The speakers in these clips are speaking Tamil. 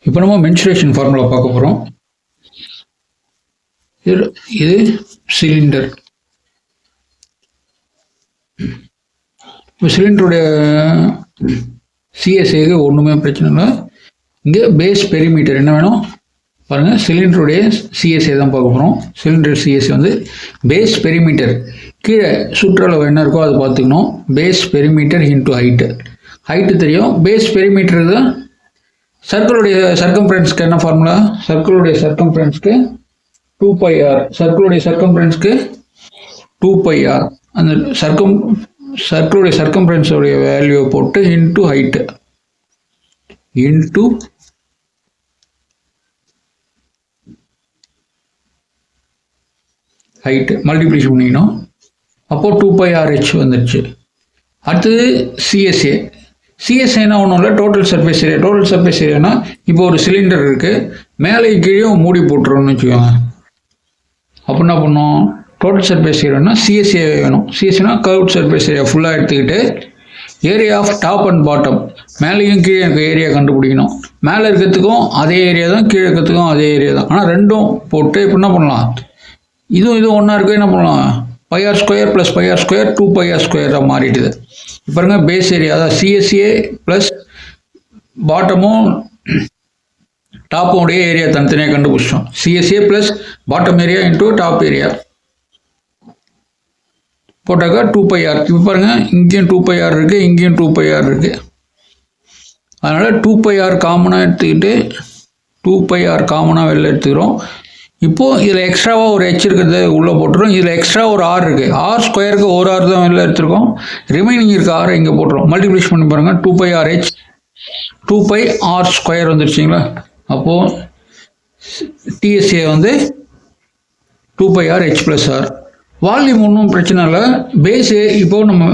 இப்போ நம்ம மென்சுரேஷன் ஃபார்முலா பார்க்க போகிறோம். இது சிலிண்டர். இப்போ சிலிண்டருடைய சிஎஸ்ஏக்கு ஒன்றுமே பிரச்சனை இல்லை. இங்கே பேஸ் பெரிமீட்டர் என்ன வேணும் பாருங்கள். சிலிண்டருடைய சிஎஸ்ஏ தான் பார்க்க போகிறோம். சிலிண்டர் சிஎஸ்ஏ வந்து பேஸ் பெரிமீட்டர், கீழே சுற்றளவு என்ன இருக்கோ அதை பார்த்துக்கணும். பேஸ் பெரிமீட்டர் இன்ட்டு ஹைட்டு தெரியும். பேஸ் பெரிமீட்டர் தான் சர்க்கிளுடைய சர்க்கம்ஃபரன்ஸ்க்கு என்ன ஃபார்முலா? சர்க்கிளுடைய சர்க்கம்ஃபரன்ஸ்க்கு 2πr. சர்க்கிளுடைய சர்க்கம்ஃபரன்ஸ்க்கு 2πr. அந்த சர்க்கிளுடைய சர்க்கம்ஃபரன்ஸோடைய வேல்யூவை போட்டு இன்ட்டு ஹைட்டு மல்டிப்ளிகேஷன் பண்ணிக்கணும். அப்போது 2πrh வந்துடுச்சு. அடுத்தது சிஎஸ்ஏனா ஒன்றும் இல்லை, total surface area. Total surface ஏரியானா இப்போ ஒரு சிலிண்டர் இருக்குது, மேலே கீழே மூடி போட்டுருவோம்னு வச்சுக்கோங்க. அப்போ என்ன பண்ணோம்? டோட்டல் சர்ஃபேஸ் ஏரியானா சிஎஸ்ஏ வேணும். சிஎஸ்ஏனா கர்வ்ட் சர்ஃபேஸ் ஏரியா ஃபுல்லாக எடுத்துக்கிட்டு area of top and bottom, மேலேயும் கீழே இருக்க ஏரியா கண்டுபிடிக்கணும். மேலே இருக்கிறதுக்கும் அதே ஏரியா தான், கீழே இருக்கிறதுக்கும் அதே ஏரியா தான். ஆனால் ரெண்டும் போட்டு இப்போ என்ன பண்ணலாம்? இதுவும் ஒன்றா இருக்குது. என்ன பண்ணலாம்? πr² + πr² 2πr² மாறிடுது. இப்போ பாருங்க, பேஸ் ஏரியா அதாவது சிஎஸ்ஏ ப்ளஸ் பாட்டமும் டாப்போடைய ஏரியா தனித்தனியாக கண்டுபிடிச்சோம். CSA plus bottom area into top area போட்டாக்கா 2πr. இப்போ பாருங்கள், இங்கேயும் 2πr இருக்குது, இங்கேயும் 2πr இருக்குது. அதனால் 2πr காமனாக எடுத்துக்கிட்டு 2πr காமனாக வெளில எடுத்துக்கிறோம். இப்போது இதில் எக்ஸ்ட்ராவாக ஒரு h இருக்கிறது உள்ளே போட்டுரும். இதில் எக்ஸ்ட்ரா ஒரு r இருக்குது. r² ஒரு r தான் வெளில எடுத்துருக்கோம். ரிமைனிங் இருக்க r இங்கே போட்டுரும். மல்டிப்ளிகேஷன் பண்ணி பாருங்கள். 2πrh 2πr² வந்துருச்சிங்களா? அப்போது டிஎஸ்ஏ வந்து 2πrh + r. வால்யூம் ஒன்றும் பிரச்சனை இல்லை. பேஸு இப்போது நம்ம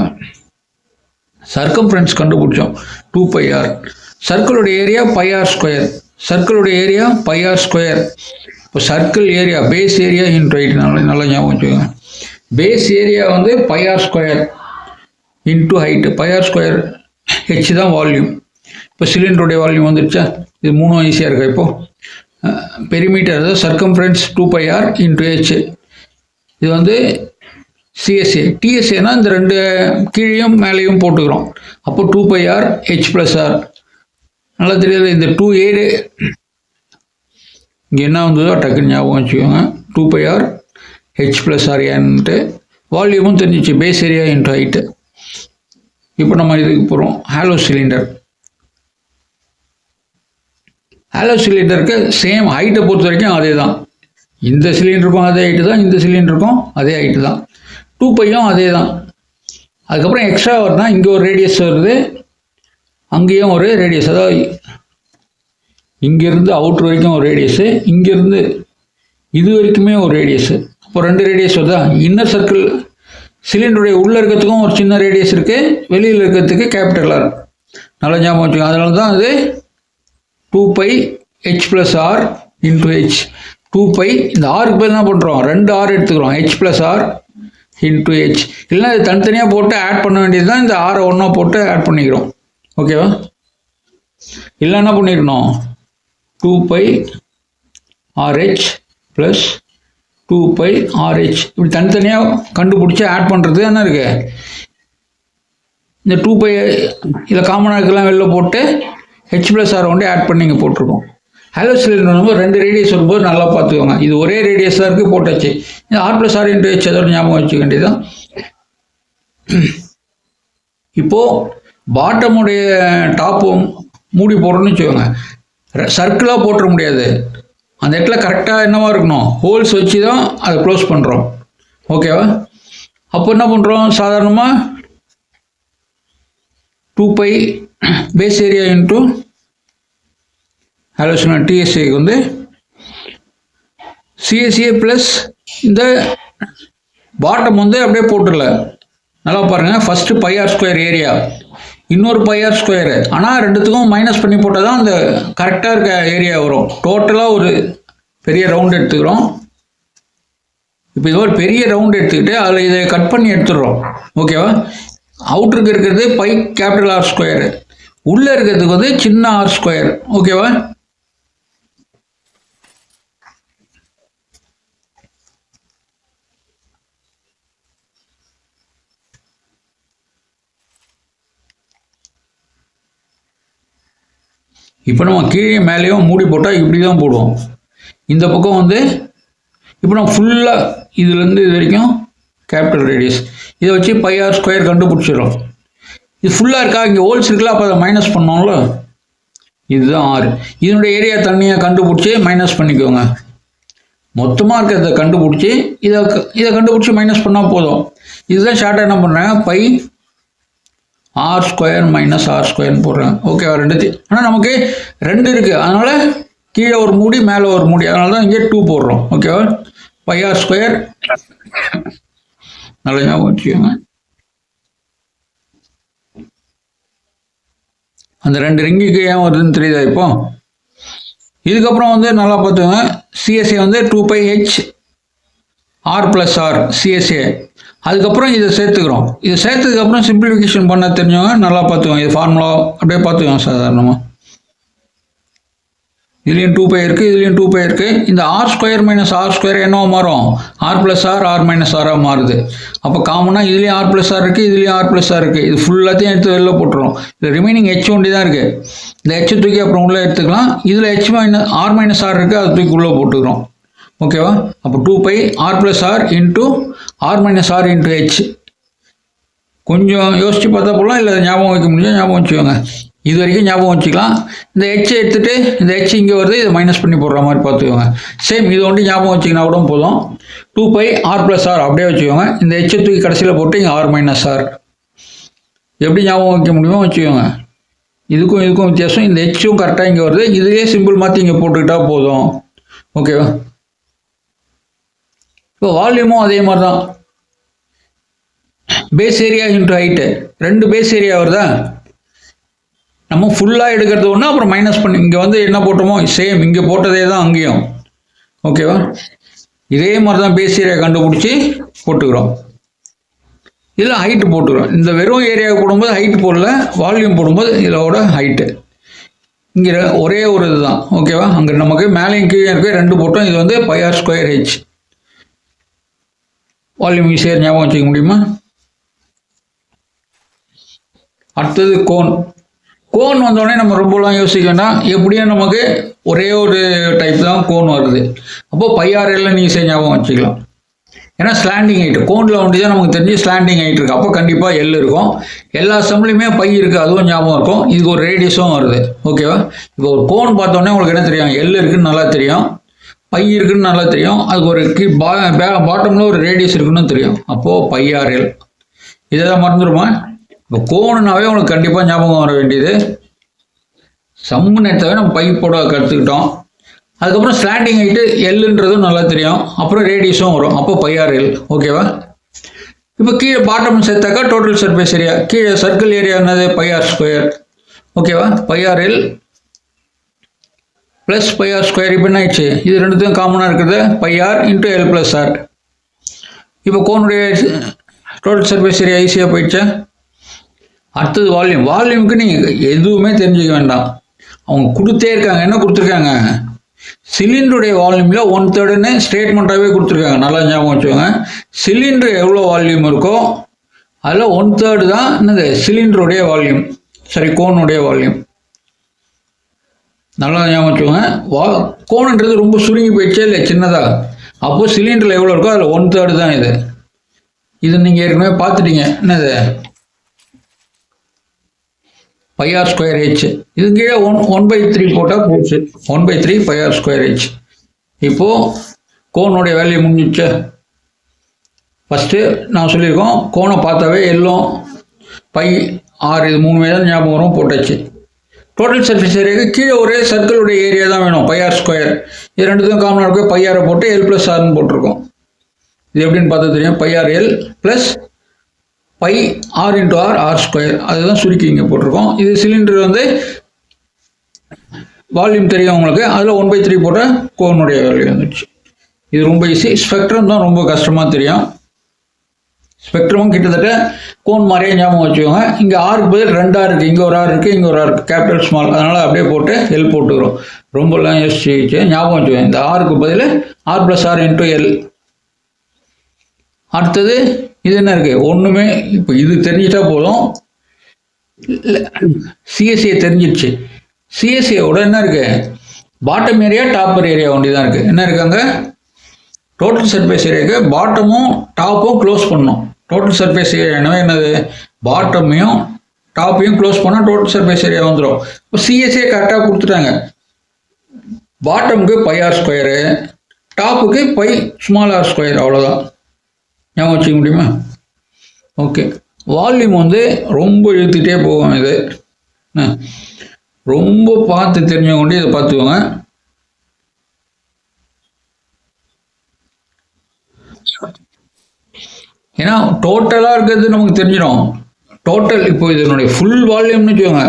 சர்க்கம்ஃபரன்ஸ் கண்டுபிடிச்சோம் 2πr. சர்க்கிளுடைய ஏரியா πr². சர்க்கிளுடைய ஏரியா πr². இப்போ circle area base area into height. நல்லா ஞாபகம் வச்சுக்கோங்க. பேஸ் ஏரியா வந்து πr² into height. πr² h தான் வால்யூம். இப்போ சிலிண்டருடைய வால்யூம் வந்துடுச்சா? இது மூணும் ஈஸியாக இருக்கா? இப்போது பெரிமீட்டர் அதாவது சர்க்கம்ஃபரன்ஸ் 2πr இன்ட்டு h. இது வந்து சிஎஸ்ஏ. டிஎஸ்ஏனா இந்த ரெண்டு கீழேயும் மேலேயும் போட்டுக்கிறோம். அப்போ 2πrh + r. நல்லா தெரியாது. இந்த 2a இங்கே என்ன வந்ததோ டக்குன்னு ஞாபகம் வச்சுக்கோங்க. 2πrh + r ஏன்ட்டு வால்யூமும் தெரிஞ்சிச்சு. Base area into height. இப்போ நம்ம இதுக்கு போகிறோம். Hollow cylinder. ஹாலோ சிலிண்டருக்கு சேம் ஹைட்டை பொறுத்த வரைக்கும் அதே தான். இந்த சிலிண்டருக்கும் அதே ஹைட்டு தான், இந்த சிலிண்டருக்கும் அதே ஹைட்டு தான். 2πயும் அதே தான். அதுக்கப்புறம் எக்ஸ்ட்ரா வருதுன்னா இங்கே ஒரு ரேடியஸ் வருது, அங்கேயும் ஒரு ரேடியஸ். அதாவது இங்கேருந்து அவுட்ரு வரைக்கும் ஒரு ரேடியஸு, இங்கேருந்து இது வரைக்குமே ஒரு ரேடியஸு. இப்போ 2 ரேடியஸ் வருதா? இன்னர் சர்க்கிள் சிலிண்டருடைய உள்ளே இருக்கிறதுக்கும் ஒரு சின்ன ரேடியஸ் இருக்குது, வெளியில் இருக்கிறதுக்கு கேபிட்டல் ஆர். நல்லா ஞாபகம் வச்சுக்கோங்க. அதனால தான் அது 2πh + r இன்ட்டு h. 2π இந்த ஆருக்கு பேர் என்ன பண்ணுறோம்? 2 r எடுத்துக்கிறோம். h + r into h. இல்லைன்னா இது தனித்தனியாக போட்டு ஆட் பண்ண வேண்டியது தான். இந்த ஆரை ஒன்றா போட்டு ஆட் பண்ணிக்கிறோம். ஓகேவா? இல்லை என்ன பண்ணிக்கணும்? 2πrh + 2πrh இப்படி தனித்தனியாக கண்டுபிடிச்சி ஆட் பண்ணுறது என்ன இருக்குது? இந்த 2π இதில் காமனாக இருக்கலாம் வெளில போட்டு h + r ஒன்றே ஆட் பண்ணி இங்கே போட்டிருக்கோம். ஹாலோ சிலிண்டர் வரும்போது 2 ரேடியஸ் வரும்போது நல்லா பார்த்துக்கோங்க. இது ஒரே ரேடியஸ் தான் இருக்குது, போட்டாச்சு. இந்த r + r இன்ட்டு h அதோட ஞாபகம் வச்சுக்க வேண்டியதுதான். இப்போது பாட்டமுடைய டாப்பும் மூடி போடுறோன்னு வச்சுக்கோங்க. சர்க்கிளாக போட்டுற முடியாது. அந்த இடத்துல கரெக்டாக என்னவா இருக்கணும்? ஹோல்ஸ் வச்சு தான் அதை க்ளோஸ் பண்ணுறோம். ஓகேவா? அப்போ என்ன பண்ணுறோம்? சாதாரணமாக 2π பேஸ் ஏரியா இன்ட்டு ஹலோ சொன்ன டிஎஸ்ஏக்கு வந்து சிஎஸ்ஏ ப்ளஸ் இந்த பாட்டம் வந்து அப்படியே போட்டுடல. நல்லா பாருங்கள். ஃபஸ்ட்டு πr² ஏரியா, இன்னொரு πr². ஆனால் ரெண்டுத்துக்கும் மைனஸ் பண்ணி போட்டால் தான் அந்த கரெக்டாக இருக்க ஏரியா வரும். டோட்டலாக ஒரு பெரிய ரவுண்ட் எடுத்துக்கிறோம். இப்போ இது ஒரு பெரிய ரவுண்ட் எடுத்துக்கிட்டு அதில் இதை கட் பண்ணி எடுத்துடுறோம். ஓகேவா? அவுட்டருக்கு இருக்கிறது π R², உள்ளே இருக்கிறதுக்கு வந்து சின்ன r². ஓகேவா? இப்போ நம்ம கீழே மேலேயும் மூடி போட்டால் இப்படி தான் போடுவோம். இந்த பக்கம் வந்து இப்போ நம்ம ஃபுல்லாக இதுலேருந்து இது வரைக்கும் கேபிட்டல் ரேடியஸ் இதை வச்சு பை ஆர் ஸ்கொயர் கண்டுபிடிச்சிடும். இது ஃபுல்லாக இருக்கா, இங்கே ஹோல்ஸ் இருக்குல்ல, அப்போ அதை மைனஸ் பண்ணோம்ல, இதுதான் ஆறு. இதனுடைய ஏரியா தண்ணியாக கண்டுபிடிச்சி மைனஸ் பண்ணிக்கோங்க. மொத்தமாக இருக்கிறத கண்டுபிடிச்சி இதை கண்டுபிடிச்சி மைனஸ் பண்ணால் போதும். இதுதான் ஷார்ட்டாக என்ன பண்ணுறேன், pi r square minus r ஸ்கொயர்னு போடுறேன். ஓகேவா, ரெண்டுத்தையும். ஆனால் நமக்கு 2 இருக்குது, அதனால் கீழே ஒரு மூடி மேலே ஒரு மூடி, அதனால தான் இங்கே 2 போடுறோம். ஓகேவா, பை ஆர் ஸ்கொயர். நல்லா ஞாபகம் வச்சுக்கோங்க. அந்த 2 ரிங்குக்கு ஏன் வருதுன்னு தெரியுதா இப்போ? இதுக்கப்புறம் வந்து நல்லா பார்த்துங்க, சிஎஸ்ஏ வந்து 2πh R plus R CSA. அதுக்கப்புறம் இதை சேர்த்துக்கிறோம். இதை சேர்த்ததுக்கப்புறம் சிம்பிளிஃபிகேஷன் பண்ண தெரிஞ்சவங்க நல்லா பார்த்துக்கோங்க. இது ஃபார்முலா அப்படியே பார்த்துக்கோங்க சாதாரணமாக. இதுலேயும் 2π இருக்குது, இதுலேயும் 2π இருக்குது. இந்த r square minus r square என்னவோ மாறும், r plus r r minus ஆராக மாறுது. அப்போ காமனாக இதுலேயும் ஆர் ப்ளஸ் ஆர் இருக்குது, இதுலேயும் ஆர் ப்ளஸ் ஆர் இருக்குது. இது ஃபுல்லாத்தையும் எடுத்து வெளில போட்டுரும். இது ரிமைனிங் ஹெச் ஒண்டி தான் இருக்குது. இந்த ஹெச் தூக்கி அப்புறம் உள்ளே எடுத்துக்கலாம். இதில் h minus r minus r இருக்குது, அது தூக்கி உள்ளே போட்டுக்கிறோம். ஓகேவா, அப்போ 2π r plus r into r minus r into h. கொஞ்சம் யோசித்து பார்த்தா போகலாம், இல்லை ஞாபகம் வைக்க முடியும், ஞாபகம் வச்சுக்கோங்க. இது வரைக்கும் ஞாபகம் வச்சுக்கலாம். இந்த ஹெச்சை எடுத்துகிட்டு இந்த ஹெச் இங்கே வருது, இதை மைனஸ் பண்ணி போடுற மாதிரி பார்த்துக்கோங்க. சேம் இது ஒன்று ஞாபகம் வச்சிங்கன்னா கூட போதும். 2π ஆர் ப்ளஸ் ஆர் அப்படியே வச்சுக்கோங்க. இந்த ஹெச்சை தூக்கி கடைசியில் போட்டு இங்கே ஆர் மைனஸ் ஆர் எப்படி ஞாபகம் வைக்க முடியுமோ வச்சுக்கோங்க. இதுக்கும் வித்தியாசம். இந்த ஹெச்சும் கரெக்டாக இங்கே வருது, இதுலேயே சிம்பிள் மாற்றி இங்கே போட்டுக்கிட்டா போதும். ஓகேவா, இப்போ வால்யூமும் அதே மாதிரி தான். Base area into height, 2 base area வருதா. நம்ம ஃபுல்லாக எடுக்கிறது ஒன்று, அப்புறம் மைனஸ் பண்ணி இங்கே வந்து என்ன போட்டோமோ சேம் இங்கே போட்டதே தான் அங்கேயும். ஓகேவா, இதே மாதிரி தான் பேஸ் ஏரியா கண்டுபிடிச்சி போட்டுக்கிறோம். இதில் ஹைட்டு போட்டுக்கிறோம். இந்த வெறும் ஏரியாவுக்கு போடும்போது ஹைட்டு போடல, வால்யூம் போடும்போது இதோட ஹைட்டு இங்கே ஒரே ஒரு இது தான். ஓகேவா, அங்கே நமக்கு மேலேயும் கீழே இருக்க 2 போட்டோம். இது வந்து pi r square h. Volume ஈஸியாக ஞாபகம் வச்சுக்க முடியுமா? அடுத்தது கோன் வந்தோடனே நம்ம ரொம்பலாம் யோசிக்க வேண்டாம். எப்படியும் நமக்கு ஒரே ஒரு டைப் தான் கோன் வருது. அப்போது பை ஆர் எல்லாம் ஈஸியாக ஞாபகம் வச்சுக்கலாம். ஏன்னா ஸ்லாண்டிங் ஹைட் கோனில் ஒண்டி தான் நமக்கு தெரிஞ்சு ஸ்லாண்டிங் ஹைட் இருக்குது. அப்போ கண்டிப்பாக எல் இருக்கும். எல்லா சம்லையுமே பை இருக்குது, அதுவும் ஞாபகம் இருக்கும். இதுக்கு ஒரு ரேடியஸும் வருது. ஓகேவா, இப்போ ஒரு கோன் பார்த்தோன்னே உங்களுக்கு என்ன தெரியும், எல் இருக்குன்னு நல்லா தெரியும், பை இருக்குன்னு நல்லா தெரியும், அதுக்கு ஒரு பாட்டமில் ஒரு ரேடியஸ் இருக்குன்னு தெரியும். அப்போது பை ஆர் எல். இதை தான் மறந்துடுமா? இப்போ கோணுனாவே உங்களுக்கு கண்டிப்பாக ஞாபகம் வர வேண்டியது. சம்மு நேரத்தாவே நம்ம பை போட கற்றுக்கிட்டோம். அதுக்கப்புறம் ஸ்லாண்டிங் ஹைட்டு எல்லுன்றதும் நல்லா தெரியும், அப்புறம் ரேடியஸும் வரும். அப்போ பை ஆர் எல். ஓகேவா, இப்போ கீழே பாட்டம் சேர்த்தாக்கா டோட்டல் சர்ஃபேஸ் ஏரியா, கீழே சர்க்கிள் ஏரியா என்னது பை ஆர் ஸ்கொயர். ஓகேவா, pi r l plus pi r square. இப்போ என்ன ஆயிடுச்சு, இது ரெண்டுத்தையும் காமனாக இருக்கிறது pi r into l plus r. இப்போ கோனுடைய டோட்டல் சர்ஃபேஸ் ஏரியா ஈஸியாக போயிடுச்சா? அடுத்தது வால்யூமுக்கு நீங்கள் எதுவுமே தெரிஞ்சுக்க வேண்டாம். அவங்க கொடுத்தே இருக்காங்க. என்ன கொடுத்துருக்காங்க, சிலிண்டருடைய வால்யூமில் 1/3ன்னு ஸ்டேட்மெண்ட்டாகவே கொடுத்துருக்காங்க. நல்லா ஞாபகம் வச்சுக்கோங்க. சிலிண்டர் எவ்வளோ வால்யூம் இருக்கோ அதில் 1/3 தான் என்னது சிலிண்டருடைய வால்யூம், சரி கோனுடைய வால்யூம். நல்லா ஞாபகம் வச்சுக்கோங்க. கோனுன்றது ரொம்ப சுருங்கி போயிடுச்சே இல்லை சின்னதாக, அப்போது சிலிண்டரில் எவ்வளோ இருக்கோ அதில் 1/3 தான் இது நீங்கள் ஏற்கனவே பார்த்துட்டீங்க. என்னது பை ஆர் ஸ்கொயர் ஹெச். இது கீழே 1/3 போட்டால் போச்சு, 1/3 பை ஆர் ஸ்கொயர் ஹெச். இப்போது கோனுடைய வேல்யூ முடிஞ்சிச்சு. ஃபஸ்ட்டு நான் சொல்லியிருக்கோம், கோனை பார்த்தாவே எல்லாம் பை ஆர் இது 3 தான் ஞாபகம் வரும், போட்டாச்சு. டோட்டல் சர்ஃபேஸ் ஏரியாவுக்கு கீழே ஒரே சர்க்கிளுடைய ஏரியா தான் வேணும், பை ஆர் ஸ்கொயர். இது ரெண்டுத்தையும் காமனாக இருக்கும், பை ஆரை போட்டு எல் ப்ளஸ் ஆர்னு போட்டிருக்கோம். இது எப்படின்னு பார்த்தா தெரியும், pi r l plus pi r into r square. அதுதான் சுருக்கி இங்கே போட்டிருக்கோம். இது சிலிண்டர் வந்து வால்யூம் தெரியும் உங்களுக்கு, அதில் 1/3 போட்டால் கோனுடைய வேல்யூ வந்துடுச்சு. இது ரொம்ப ஈஸி. ஸ்பெக்ட்ரம் தான் ரொம்ப கஷ்டமாக தெரியும். ஸ்பெக்ட்ரமும் கிட்டத்தட்ட கோன் மாதிரியே ஞாபகம் வச்சுக்கோங்க. இங்கே ஆருக்கு பதில் 2 ஆர் இருக்குது, இங்கே ஒரு ஆர் இருக்குது, இங்கே ஒரு ஆர் இருக்குது, கேபிட்டல் ஸ்மால், அதனால் அப்படியே போட்டு எல் போட்டுக்கிறோம். ரொம்பலாம் யோசிச்சு ஞாபகம் வச்சுக்கோங்க. இந்த ஆருக்கு பதில் r plus r into l. அடுத்தது இது என்ன இருக்குது, ஒன்றுமே. இப்போ இது தெரிஞ்சிட்டா போதும். சிஎஸ்சியை தெரிஞ்சிடுச்சு. சிஎஸ்ஏவோட என்ன இருக்குது, பாட்டம் ஏரியா டாப்பர் ஏரியா ஒண்டி தான் இருக்குது. என்ன இருக்காங்க, டோட்டல் சர்ஃபேஸ் ஏரியாவுக்கு பாட்டமும் டாப்பும் க்ளோஸ் பண்ணணும். டோட்டல் சர்ஃபேஸ் ஏரியா என்னது, பாட்டமையும் டாப்பையும் க்ளோஸ் பண்ணால் டோட்டல் சர்ஃபேஸ் ஏரியா வந்துடும். இப்போ சிஎஸ்ஏ கரெக்டாக கொடுத்துட்டாங்க. பாட்டமுக்கு பை ஆர் ஸ்கொயரு, டாப்புக்கு பை ஸ்மால் ஆர் ஸ்கொயர், அவ்வளோதான். ஞாபகம் வச்சுக்க முடியுமா? ஓகே. வால்யூம் வந்து ரொம்ப இழுத்துக்கிட்டே போகும். இது ரொம்ப பார்த்து தெரிஞ்சவங்க இதை பார்த்துக்கோங்க. ஏன்னா டோட்டலாக இருக்கிறது நமக்கு தெரிஞ்சிடும். டோட்டல் இப்போ இதனுடைய ஃபுல் வால்யூம்னு வச்சுக்கோங்க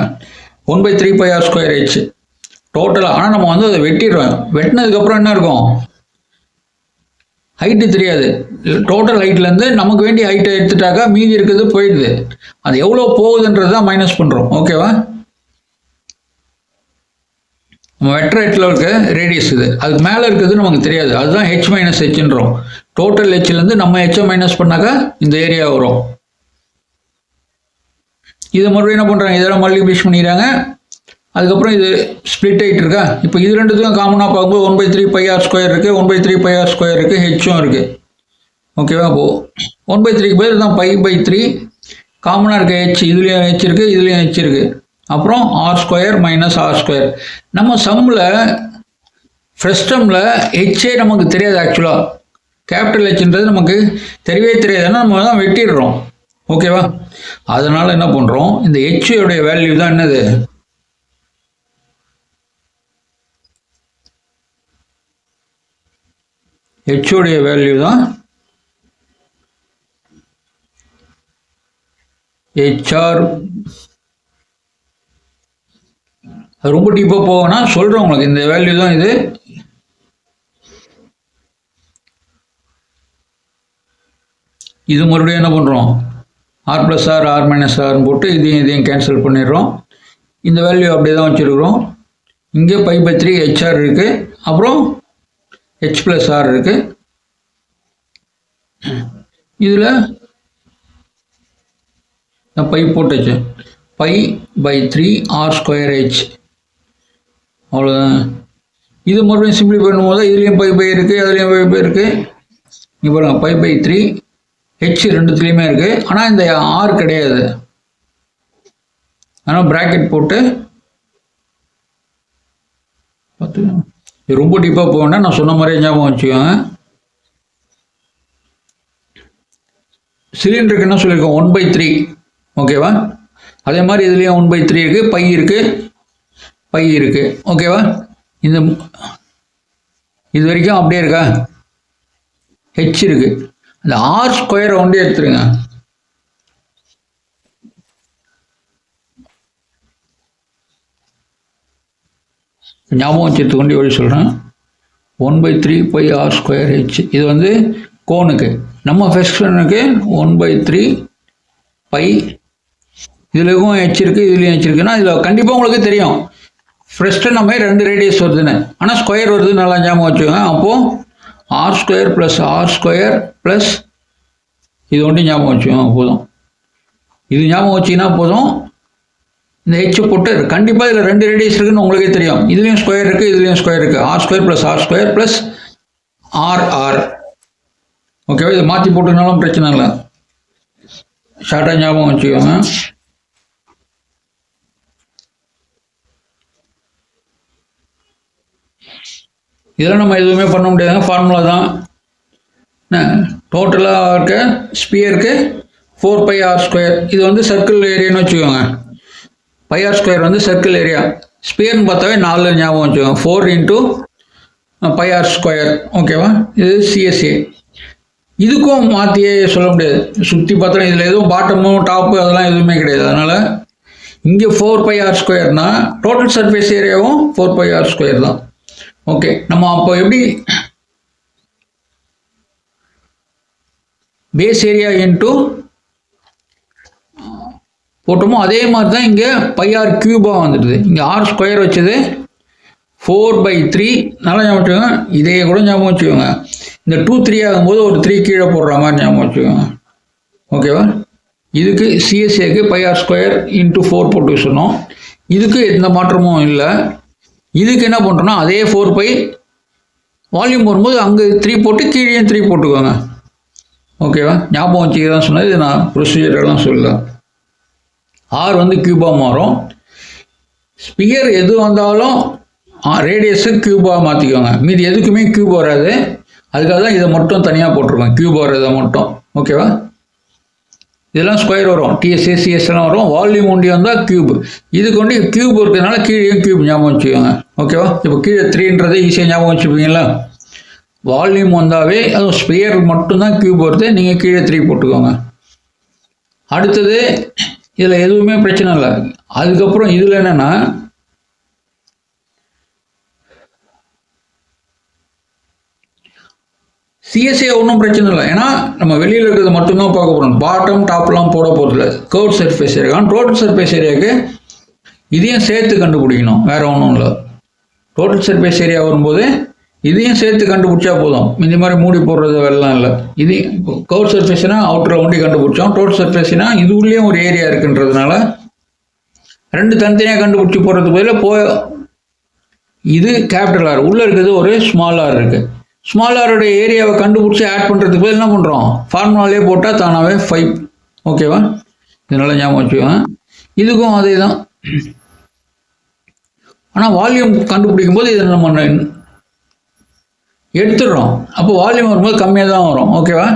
1/3 பை ஆர் ஸ்கொயர் ஹெச் டோட்டலாக. ஆனால் நம்ம வந்து அதை வெட்டிடுறோம். வெட்டினதுக்கப்புறம் என்ன இருக்கும், ஹைட்டு தெரியாது. டோட்டல் ஹைட்லேருந்து நமக்கு வேண்டிய ஹைட்டை எடுத்துட்டாக்கா மீதி இருக்கிறது போயிடுது. அது எவ்வளோ போகுதுன்றது தான் மைனஸ் பண்ணுறோம். ஓகேவா? நம்ம வெட்டுற ஹெட்டில் இருக்க ரேடியஸ் இது, அதுக்கு மேலே இருக்கிறது நமக்கு தெரியாது. அதுதான் ஹெச் மைனஸ் ஹெச்ன்றோம். டோட்டல் ஹெச்லேருந்து நம்ம ஹெச்சை மைனஸ் பண்ணாக்கா இந்த ஏரியா வரும். இதை மறுபடியும் என்ன பண்ணுறாங்க, இதெல்லாம் மல்டிப்ளிகேஷன் பண்ணிடுறாங்க. அதுக்கப்புறம் இது ஸ்ப்ளிட் ஆகிட்டு இருக்கா. இப்போ இது ரெண்டுத்துக்கும் காமனாக பார்க்கும்போது 1/3 பை ஆர் ஸ்கொயர் இருக்குது, 1/3 பை ஆர் ஸ்கொயர் இருக்குது, ஹெச்சும் இருக்குது. ஓகேவா? அப்போ 1/3க்கு பதில் தான் π/3 காமனாக இருக்க ஹெச், இதுலேயும் ஹெச் இருக்குது, இதுலேயும் ஹெச் இருக்குது. அப்புறம் r square minus r square. நம்ம சம்மில் ஃப்ரெஸ்டமில் ஹெச்சே நமக்கு தெரியாது. ஆக்சுவலாக கேபிட்டல் ஹெச்ன்றது நமக்கு தெரியவே தெரியாது. ஏன்னா நம்ம தான் வெட்டிடுறோம். ஓகேவா? அதனால் என்ன பண்ணுறோம், இந்த ஹெச்சோடைய வேல்யூ தான் என்னது, ஹெச்சோடைய வேல்யூ தான் ஹெச்ஆர். அது ரொம்ப டீப்பாக போகணும்னா சொல்கிறேன் உங்களுக்கு. இந்த வேல்யூ தான் இது. இது மறுபடியும் என்ன பண்ணுறோம், r plus r, r minus ஆர்னு போட்டு இதையும் கேன்சல் பண்ணிடுறோம். இந்த வேல்யூ அப்படியே தான் வச்சுருக்குறோம். இங்கே π/3 ஹெச்ஆர் இருக்குது, அப்புறம் ஹெச் ப்ளஸ் ஆர் இருக்குது. இதில் நான் பை போட்டு வச்சேன், π/3 ஆர் ஸ்கொயர் ஹெச். அவ்வளோதான். இது மறுபடியும் சிம்பிளி பண்ணும்போது இதுலேயும் π இருக்குது, அதுலேயும் π இருக்குது. இங்கே பாருங்கள், π/3 ஹெச் ரெண்டுத்துலேயுமே இருக்குது. ஆனால் இந்த ஆர் கிடையாது. ஆனால் ப்ராக்கெட் போட்டு பார்த்து இது ரொம்ப டீப்பாக போகணுன்னா நான் சொன்ன மாதிரியே ஞாபகம் வச்சுக்கோங்க. சிலிண்டருக்கு என்ன சொல்லியிருக்கோம், 1/3. ஓகேவா? அதே மாதிரி இதுலேயும் 1/3 இருக்குது, பை இருக்குது. ஓகேவா? இந்த இது வரைக்கும் அப்படியே இருக்கா, ஹெச் இருக்குது. இந்த ஆர் ஸ்கொயரை ஒன்றே எடுத்துருங்க. ஞாபகம் வச்சுட்டு கொண்டு வழி சொல்கிறேன். 1/3 பை ஆர் ஸ்கொயர் ஹெச். இது வந்து கோனுக்கு. நம்ம ஃபெக்ஷனுக்கு 1/3 பை. இதுலேயும் ஹெச் இருக்குது, இதுலேயும் ஹெச் இருக்குன்னா இதில் கண்டிப்பாக உங்களுக்கு தெரியும் ஃப்ரெஸ்டன் நம்ம 2 ரேடியஸ் வருதுன்னு. ஆனால் ஸ்கொயர் வருதுன்னு நல்லா ஞாபகம் வச்சுக்கோங்க. அப்போது r square plus r square plus இது ஒன்றும் ஞாபகம் வச்சுக்கோங்க போதும். இது ஞாபகம் வச்சிங்கன்னா போதும். இந்த ஹெச் போட்டு கண்டிப்பாக இதில் 2 ரேடியஸ் இருக்குன்னு உங்களுக்கே தெரியும். இதுலேயும் ஸ்கொயர் இருக்குது, இதுலேயும் ஸ்கொயர் இருக்குது. R square plus r. ஓகேவா? இது மாற்றி போட்டுனாலும் பிரச்சனை இல்லை. ஷார்ட்டாக ஞாபகம் வச்சுக்கோங்க. இதெல்லாம் நம்ம எதுவுமே பண்ண முடியாதுங்க, ஃபார்முலா தான். டோட்டலாக இருக்க ஸ்பியருக்கு 4 பை ஆர் ஸ்கொயர். இது வந்து சர்க்கிள் ஏரியான்னு வச்சுக்கோங்க. பை ஆர் ஸ்கொயர் வந்து சர்க்கிள் ஏரியா. ஸ்பியர்னு பார்த்தாவே 4 ஞாபகம் வச்சுக்கோங்க. 4 இன்ட்டு பை ஆர் ஸ்கொயர். ஓகேவா? இது சிஎஸ்ஏ. இதுக்கும் மாற்றியே சொல்ல முடியாது. சுற்றி பார்த்தோன்னா இதில் எதுவும் பாட்டமும் டாப்பு அதெல்லாம் எதுவுமே கிடையாது. அதனால் இங்கே 4 பை ஆர் ஸ்கொயர்னா டோட்டல் சர்ஃபேஸ் ஏரியாவும் 4 பை ஆர் ஸ்கொயர் தான். ஓகே, நம்ம அப்போ எப்படி பேஸ் ஏரியா இன்ட்டு போட்டோமோ அதே மாதிரி தான் இங்கே பை ஆர் கியூபாக வந்துடுது. இங்கே ஆர் ஸ்கொயர் வச்சது 4/3. நல்லா ஞாபகம் வச்சுக்கோங்க. இதே கூட ஞாபகம் வச்சுக்கோங்க. இந்த 2 3 ஆகும்போது ஒரு 3 கீழே போடுற மாதிரி ஞாபகம் வச்சுக்கோங்க. ஓகேவா? இதுக்கு சிஎஸ்ஏக்கு பை ஆர் ஸ்கொயர் இன்ட்டு 4 போட்டு சொன்னோம். இதுக்கு எந்த மாற்றமும் இல்லை. இதுக்கு என்ன பண்ணுறோன்னா அதே 4π வால்யூம் வரும்போது அங்கே 3 போட்டு கீழே 3 போட்டுக்கோங்க. ஓகேவா? ஞாபகம் வச்சுக்கிறதான் சொன்னது, இது நான் ப்ரொசீஜரெல்லாம் சொல்லல. ஆர் வந்து கியூபாக மாறும். ஸ்பியர் எது வந்தாலும் ரேடியஸை கியூபாக மாற்றிக்கோங்க. மீதி எதுக்குமே கியூப் வராது. அதுக்காக தான் இதை மட்டும் தனியாக போட்டிருக்கோம், கியூப் வர்றதை மட்டும். ஓகேவா? இதெல்லாம் ஸ்கொயர் வரும், டிஎஸ்ஏ சிஎஸ் எல்லாம் வரும். வால்யூம் ஒண்டி வந்தால் கியூப். இதுக்கு ஒண்டி கியூப் இருக்கிறதுனால கீழே கியூப் ஞாபகம் வச்சுக்கோங்க. ஓகேவா? இப்போ கீழே 3ன்றது ஈஸியாக ஞாபகம் வச்சுப்பீங்களா? வால்யூம் வந்தாவே அதுவும் ஸ்பியர் மட்டும்தான் கியூப் வருது, நீங்கள் கீழே 3 போட்டுக்கோங்க. அடுத்தது இதில் எதுவுமே பிரச்சனை இல்லை. அதுக்கப்புறம் இதில் என்னென்னா சிஎஸ்ஏ ஒன்றும் பிரச்சனை இல்லை. ஏன்னா நம்ம வெளியில் இருக்கிறது மட்டும்தான் பார்க்க போகிறோம். பாட்டம் டாப்லாம் போட போகிறதில்ல. Curve surface area, total surface ஏரியாவுக்கு இதையும் சேர்த்து கண்டுபிடிக்கணும், வேறு ஒன்றும் இல்லை. டோட்டல் சர்ஃபேஸ் ஏரியா வரும்போது இதையும் சேர்த்து கண்டுபிடிச்சா போதும். இந்த மாதிரி மூடி போடுறது வெள்ளம் இல்லை. இது கர்வ் சர்ஃபேஸ்னா அவுட்டரில் ஒண்டி கண்டுபிடிச்சோம். டோட்டல் சர்ஃபேஸ்னா இது உள்ளேயும் ஒரு ஏரியா இருக்குன்றதுனால ரெண்டு தனித்தனியாக கண்டுபிடிச்சி போடுறதுக்கு பதிலாக இது கேபிட்டல் ஆர், உள்ளே இருக்கிறது ஒரு ஸ்மால் ஆர் இருக்குது. ஸ்மால் ஆரோட ஏரியாவை கண்டுபிடிச்சி ஆட் பண்ணுறதுக்கு பதில் என்ன பண்ணுறோம், ஃபார்முலாலே போட்டால் தானாகவே 5. ஓகேவா? இதனால ஞாபகம் வச்சுக்கோங்க. இதுக்கும் அதே தான். ஆனால் வால்யூம் கண்டுபிடிக்கும் போது இதை நம்ம எடுத்துடுறோம். அப்போ வால்யூம் வரும்போது கம்மியாக தான் வரும். ஓகேவா?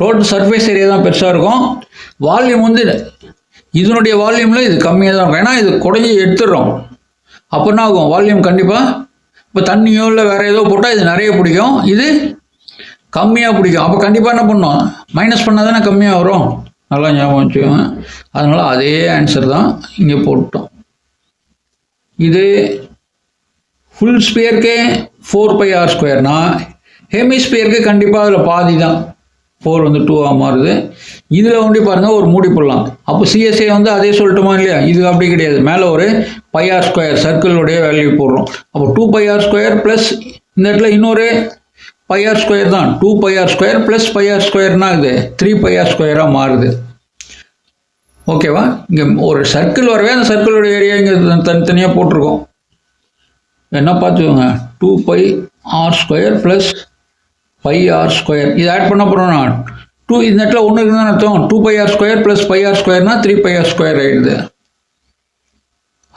டோட்டல் சர்ஃபேஸ் ஏரியா தான் பெருசாக இருக்கும். வால்யூம் வந்து இதனுடைய வால்யூமில் இது கம்மியாக தான் இருக்கும். ஏன்னா இது குறைஞ்சி எடுத்துடுறோம். அப்போ என்ன ஆகும், வால்யூம் கண்டிப்பாக இப்போ தண்ணியோ இல்லை வேறு ஏதோ போட்டால் இது நிறைய பிடிக்கும், இது கம்மியாக பிடிக்கும். அப்போ கண்டிப்பாக என்ன பண்ணோம், மைனஸ் பண்ணால் தானே கம்மியாக வரும். நல்லா ஞாபகம் வச்சுக்கோங்க. அதனால் அதே ஆன்சர் தான் இங்கே போட்டோம். இது ஃபுல் ஸ்பியருக்கு 4πr². ஹெமிஸ்பியருக்கு கண்டிப்பாக அதில் பாதி தான், 4 வந்து 2ஆக மாறுது. இதில் ஒண்டி பாருங்கள் ஒரு மூடி போடலாம். அப்போ சிஎஸ்ஏ வந்து அதே சொல்லட்டுமா இல்லையா? இது அப்படி கிடையாது. மேலே ஒரு πr² சர்க்கிளுடைய வேல்யூ போடுறோம். அப்போ 2πr² ப்ளஸ் இந்த இடத்துல இன்னொரு πr² தான். 2πr² ப்ளஸ் πr²னா இது 3πr² மாறுது. ஓகேவா? இங்கே ஒரு சர்க்கிள் வரவே அந்த சர்க்கிளோட ஏரியா இங்கே தனித்தனியாக போட்டிருக்கோம். என்ன பார்த்துக்கோங்க, 2πr² ப்ளஸ் πr². இது ஆட் பண்ண போகிறோம் நான் 2. இந்த இடத்துல ஒன்று இருக்குதுன்னு அர்த்தம். 2πr² ப்ளஸ் πr²னா 3πr² ஆகிடுது.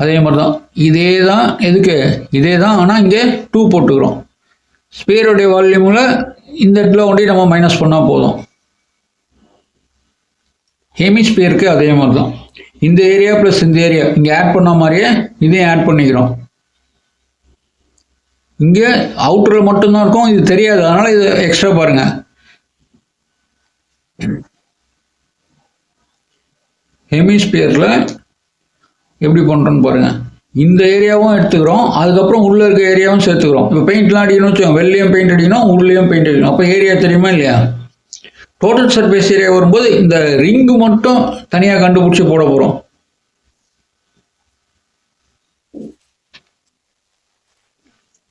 அதே மாதிரி தான் இதே தான். எதுக்கு இதே தான், ஆனால் இங்கே 2 போட்டுக்கிறோம். ஸ்பியருடைய வால்யூமில் இந்த இடத்துல ஒண்டி நம்ம மைனஸ் பண்ணால் போதும். ஹெமிஸ்பியருக்கு அதே மாதிரி தான். இந்த ஏரியா ப்ளஸ் இந்த ஏரியா இங்கே ஆட் பண்ண மாதிரியே இதையும் ஆட் பண்ணிக்கிறோம். இங்கே அவுட்டரில் மட்டும்தான் இருக்கும், இது தெரியாது. அதனால் இது எக்ஸ்ட்ரா பாருங்கள். ஹெமிஸ்பியரில் எப்படி பண்ணுறோன்னு பாருங்கள். இந்த ஏரியாவும் எடுத்துக்கிறோம், அதுக்கப்புறம் உள்ளே இருக்க ஏரியாவும் சேர்த்துக்கிறோம். இப்போ பெயிண்ட்லாம் அடிக்கணும்னு வச்சுக்கோங்க, வெளிலையும் பெயிண்ட் அடிக்கணும், உள்ளேயும் பெயிண்ட் அடிக்கணும். அப்போ ஏரியா தெரியுமா இல்லையா? டோட்டல் சர்ஃபேஸ் ஏரியா வரும்போது இந்த ரிங்கு மட்டும் தனியாக கண்டுபிடிச்சி போட போகிறோம்.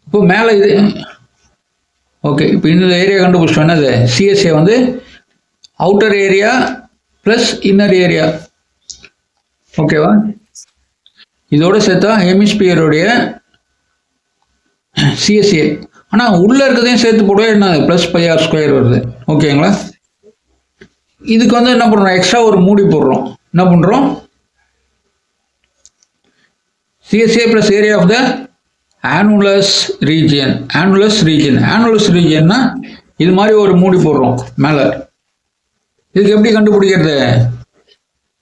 இப்போ மேலே இது ஓகே. இப்போ இந்த ஏரியா கண்டுபிடிச்சோம். என்னது சிஎஸ்ஏ வந்து outer area plus inner area. ஓகேவா? இதோட சேர்த்தா ஹெமிஸ்பியருடைய சிஎஸ்ஏ. ஆனால் உள்ளே இருக்கிறதையும் சேர்த்து போடுவோம். என்ன ப்ளஸ் πr² வருது. ஓகேங்களா? இதுக்கு வந்து என்ன பண்ணுறோம், எக்ஸ்ட்ரா ஒரு மூடி போடுறோம். என்ன பண்ணுறோம், CSA plus area of the annulus region. ஆனுலஸ் ரீஜியன்னா இது மாதிரி ஒரு மூடி போடுறோம் மேலே. இதுக்கு எப்படி கண்டுபிடிக்கிறது,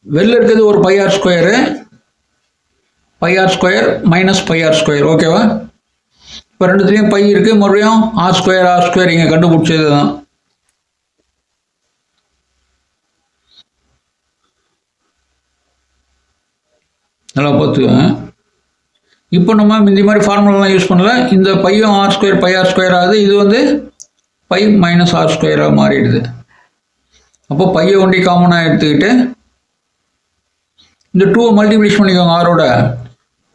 வெளில இருக்கிறது ஒரு πr² மைனஸ் πr². ஓகேவா? இப்போ ரெண்டுத்துலேயும் பை இருக்குது, மறுபடியும் r² இங்கே கண்டுபிடிச்சது தான். நல்லா பார்த்துக்கோங்க. இப்போ நம்ம இந்த மாதிரி ஃபார்முலாலாம் யூஸ் பண்ணல. இந்த பையும் r² πr² ஆகுது. இது வந்து π மைனஸ் r² மாறிடுது. அப்போ பையை ஒண்டி காமனாக எடுத்துக்கிட்டு இந்த 2 மல்டிப்ளிகேஷன் பண்ணிக்கோங்க. ஆரோட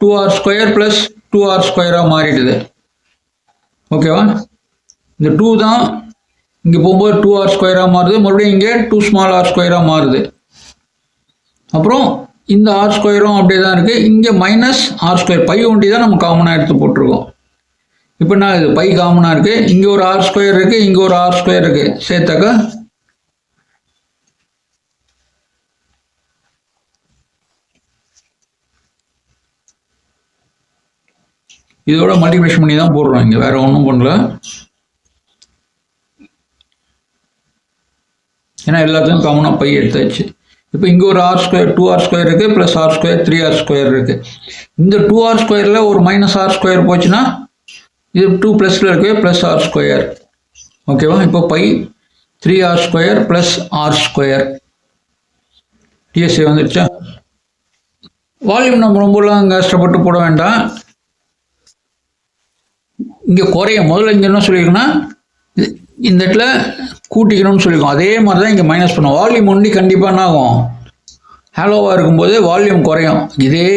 2r² ப்ளஸ் 2r² மாறிடுது. ஓகேவா? இந்த 2 தான் இங்கே போகும்போது 2r² மாறுது. மறுபடியும் இங்கே 2 ஸ்மால் r² மாறுது. அப்புறம் இந்த ஆர் ஸ்கொயரும் அப்படியே தான் இருக்குது. இங்கே மைனஸ் ஆர் ஸ்கொயர் பை ஒண்டி தான் நம்ம காமனாக எடுத்து போட்டிருக்கோம். இப்போ நான் இது பை காமனாக இருக்குது, இங்கே ஒரு ஆர் ஸ்கொயர் இருக்குது, இங்கே ஒரு ஆர் ஸ்கொயர் இருக்குது, சேர்த்தாக்கா இதோட மல்டிப்ளிகேஷன் பண்ணி தான் போடுறோம். இங்கே வேறு ஒன்றும் பண்ணல, ஏன்னா எல்லாத்தையும் காமனாக பை எடுத்தாச்சு. இப்போ இங்கே ஒரு ஆர் ஸ்கொயர் 2r ஸ்கொயர் இருக்குது, plus r square 3r square இருக்குது. இந்த 2r ஸ்கொயரில் ஒரு மைனஸ் ஆர் ஸ்கொயர் போச்சுன்னா இது 2 ப்ளஸில் இருக்குது, ப்ளஸ் ஆர் ஸ்கொயர். ஓகேவா? இப்போ pi 3r square plus r square TSA வந்துடுச்சா? வால்யூம் நம்ம ரொம்பலாம் கஷ்டப்பட்டு போட வேண்டாம். இங்கே குறையும். முதல்ல இங்கே என்ன சொல்லியிருக்கோன்னா இந்த இடத்துல கூட்டிக்கணும்னு சொல்லியிருக்கோம். அதே மாதிரி தான் இங்கே மைனஸ் பண்ணுவோம். வால்யூம் ஒண்டி கண்டிப்பாக என்ன ஆகும்? ஹேலோவாக இருக்கும்போது வால்யூம் குறையும். இதே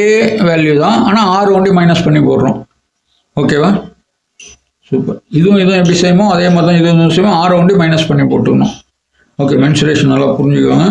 வேல்யூ தான், ஆனால் ஆர் ஒண்டி மைனஸ் பண்ணி போடுறோம். ஓகேவா? சூப்பர். இதுவும் எப்படி செய்யுமோ அதே மாதிரி தான் இதுவும் செய்வோம். ஆர் ஒண்டி மைனஸ் பண்ணி போட்டுக்கணும். ஓகே, மென்சுரேஷன் நல்லா புரிஞ்சுக்கோங்க.